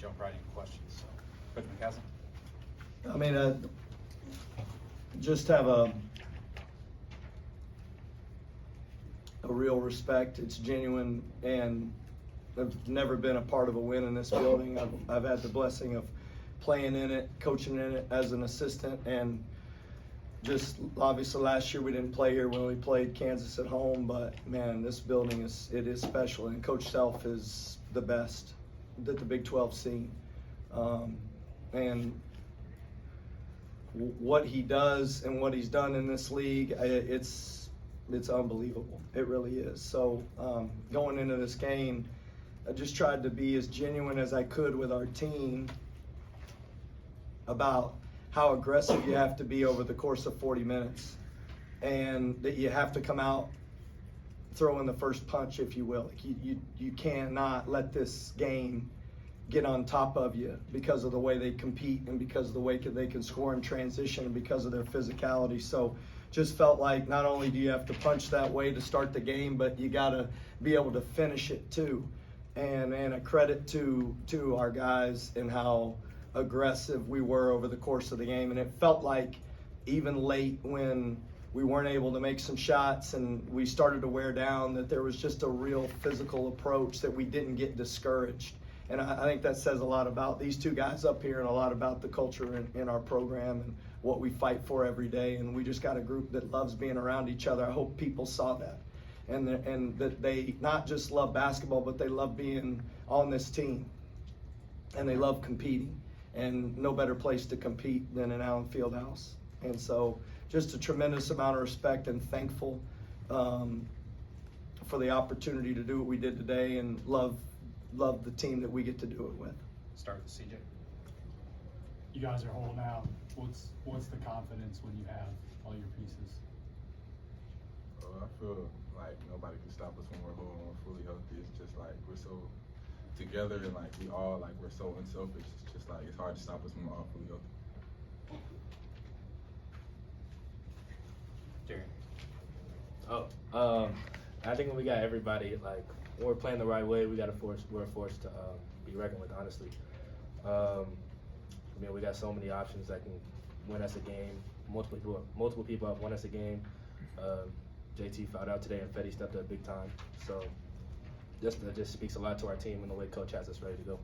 jump right into questions. So, Coach McCasland. I mean, just have a real respect. It's genuine, and I've never been a part of a win in this building. I've had the blessing of playing in it, coaching in it as an assistant, and just obviously last year we didn't play here when we played Kansas at home, but man, this building is special, and Coach Self is the best that the Big 12's seen. And what he does and what he's done in this league, it's unbelievable. It really is. So going into this game, I just tried to be as genuine as I could with our team about how aggressive you have to be over the course of 40 minutes, and that you have to come out throwing the first punch, if you will. Like you cannot let this game get on top of you because of the way they compete and because of the way they can score in transition and because of their physicality. So just felt like not only do you have to punch that way to start the game, but you got to be able to finish it too. And a credit to our guys and how aggressive we were over the course of the game. And it felt like even late when we weren't able to make some shots and we started to wear down, that there was just a real physical approach, that we didn't get discouraged. And I think that says a lot about these two guys up here and a lot about the culture in our program and what we fight for every day. And we just got a group that loves being around each other. I hope people saw that. And that they not just love basketball, but they love being on this team. And they love competing. And no better place to compete than in Allen Fieldhouse. And so just a tremendous amount of respect and thankful for the opportunity to do what we did today, and love the team that we get to do it with. Start with CJ. You guys are holding out. What's the confidence when you have all your pieces? I feel like nobody can stop us when we're whole and we're fully healthy. It's just like we're so together, and like we're so unselfish. It's just like it's hard to stop us when we're all fully healthy. Jerry. I think when we got everybody, like when we're playing the right way, we're a force to be reckoned with, honestly. I mean, we got so many options that can win us a game. Multiple people have won us a game. JT fouled out today, and Fetty stepped up big time. So that just speaks a lot to our team and the way Coach has us ready to go.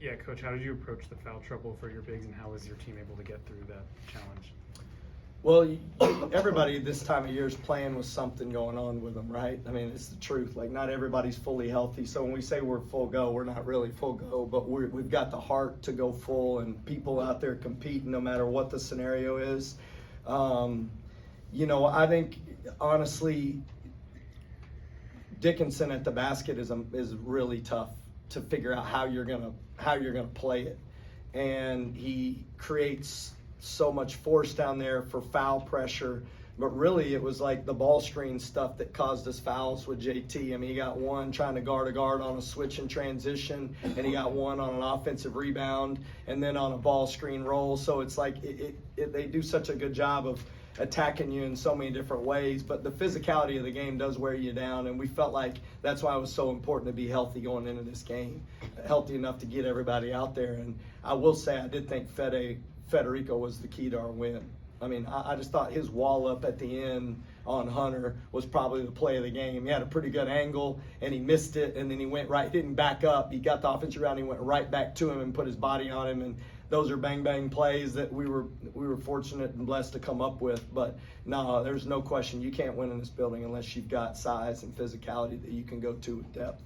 Yeah, Coach, how did you approach the foul trouble for your bigs, and how was your team able to get through that challenge? Well, everybody this time of year is playing with something going on with them, right? I mean, it's the truth. Like, not everybody's fully healthy. So when we say we're full go, we're not really full go, but we've got the heart to go full, and people out there competing no matter what the scenario is. I think, honestly, Dickinson at the basket is really tough to figure out how you're gonna play it, and he creates so much force down there for foul pressure. But really, it was like the ball screen stuff that caused us fouls with JT. I mean, he got one trying to guard a guard on a switch and transition, and he got one on an offensive rebound, and then on a ball screen roll. So it's like they do such a good job of attacking you in so many different ways. But the physicality of the game does wear you down, and we felt like that's why it was so important to be healthy going into this game, healthy enough to get everybody out there. And I will say, I did think Federico was the key to our win. I mean, I just thought his wall up at the end on Hunter was probably the play of the game. He had a pretty good angle, and he missed it, and then he went right, didn't back up. He got the offensive rebound, he went right back to him and put his body on him, and those are bang plays that we were fortunate and blessed to come up with. But no, there's no question you can't win in this building unless you've got size and physicality that you can go to with depth.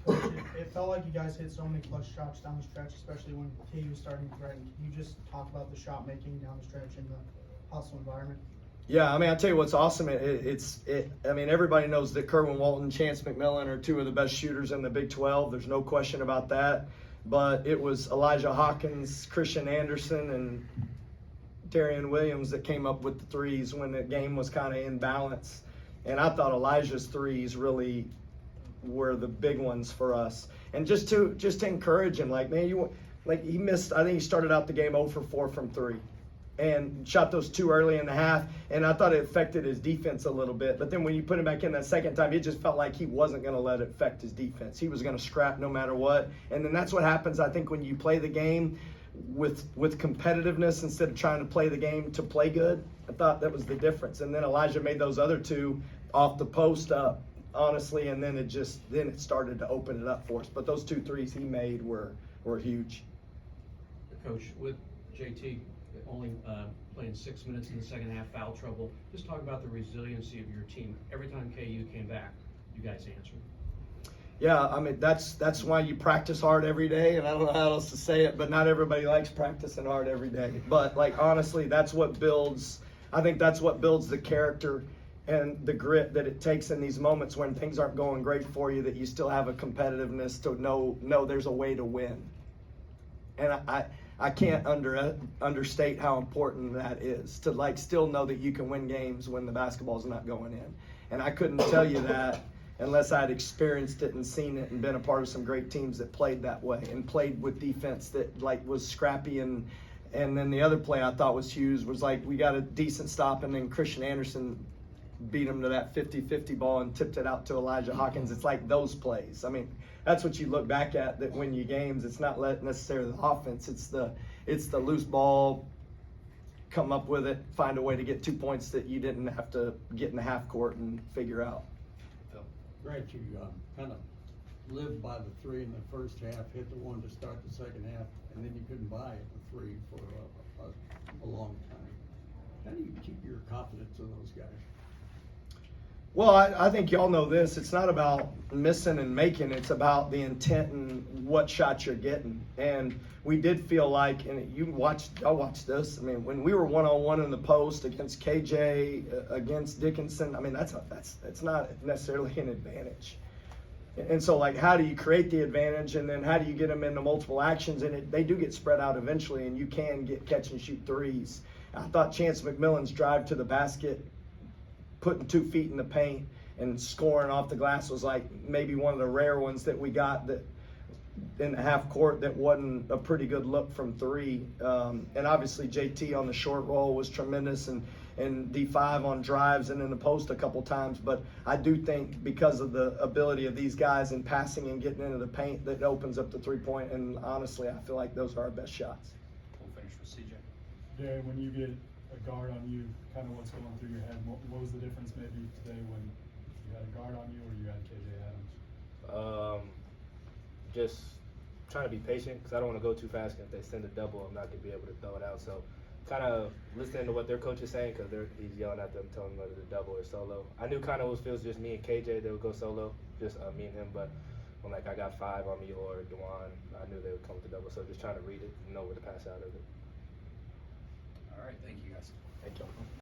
It felt like you guys hit so many clutch shots down the stretch, especially when KU was starting to threaten. Can you just talk about the shot making down the stretch in the hostile environment? Yeah, I mean, I'll tell you what's awesome. I mean, everybody knows that Kerwin Walton, Chance McMillan are two of the best shooters in the Big 12. There's no question about that. But it was Elijah Hawkins, Christian Anderson, and Darian Williams that came up with the threes when the game was kind of in balance. And I thought Elijah's threes really were the big ones for us. And just to encourage him, like, man, he missed, I think he started out the game 0 for 4 from 3. and shot those 2 early in the half, and I thought it affected his defense a little bit. But then when you put him back in that second time, it just felt like he wasn't going to let it affect his defense. He was going to scrap no matter what. And then that's what happens, I think, when you play the game with competitiveness instead of trying to play the game to play good. I thought that was the difference. And then Elijah made those other 2 off the post up, honestly, and then it started to open it up for us. But those 2 threes he made were huge. Coach, with JT only playing 6 minutes in the second half, foul trouble, just talk about the resiliency of your team. Every time KU came back, you guys answered. Yeah, I mean, that's why you practice hard every day, and I don't know how else to say it, but not everybody likes practicing hard every day. But, like, honestly, that's what builds – I think that's what builds the character and the grit that it takes in these moments when things aren't going great for you, that you still have a competitiveness to know there's a way to win. And I can't understate how important that is, to, like, still know that you can win games when the basketball's not going in. And I couldn't tell you that unless I'd experienced it and seen it and been a part of some great teams that played that way and played with defense that, like, was scrappy. And then the other play I thought was huge was, like, we got a decent stop, and then Christian Anderson beat him to that 50-50 ball and tipped it out to Elijah Hawkins. It's like those plays. I mean, that's what you look back at that win you games. It's not necessarily the offense. It's the loose ball, come up with it, find a way to get 2 points that you didn't have to get in the half court and figure out. Grant, you kind of lived by the 3 in the first half, hit the 1 to start the second half, and then you couldn't buy the 3 for a long time. How do you keep your confidence in those guys? Well, I think y'all know this. It's not about missing and making. It's about the intent and what shots you're getting. And we did feel like, and y'all watched this. I mean, when we were one-on-one in the post against KJ, against Dickinson, I mean, that's not necessarily an advantage. And so, like, how do you create the advantage, and then how do you get them into multiple actions? And they do get spread out eventually, and you can get catch and shoot threes. I thought Chance McMillan's drive to the basket, putting 2 feet in the paint and scoring off the glass, was like maybe one of the rare ones that we got that in the half court that wasn't a pretty good look from 3. And obviously JT on the short roll was tremendous, and D5 on drives and in the post a couple times. But I do think because of the ability of these guys in passing and getting into the paint, that opens up the 3-point. And honestly, I feel like those are our best shots. We'll finish with CJ. Jay, when you get a guard on you, kind of what's going through your head? What was the difference maybe today when you had a guard on you or you had KJ Adams? Just trying to be patient because I don't want to go too fast. If they send a double, I'm not going to be able to throw it out. So kind of listening to what their coach is saying, because he's yelling at them, telling them whether to double or solo. I knew kind of it feels just me and KJ, they would go solo, just me and him. But when, like, I got 5 on me or Dewan, I knew they would come with the double. So just trying to read it and know where to pass out of it. All right, thank you guys.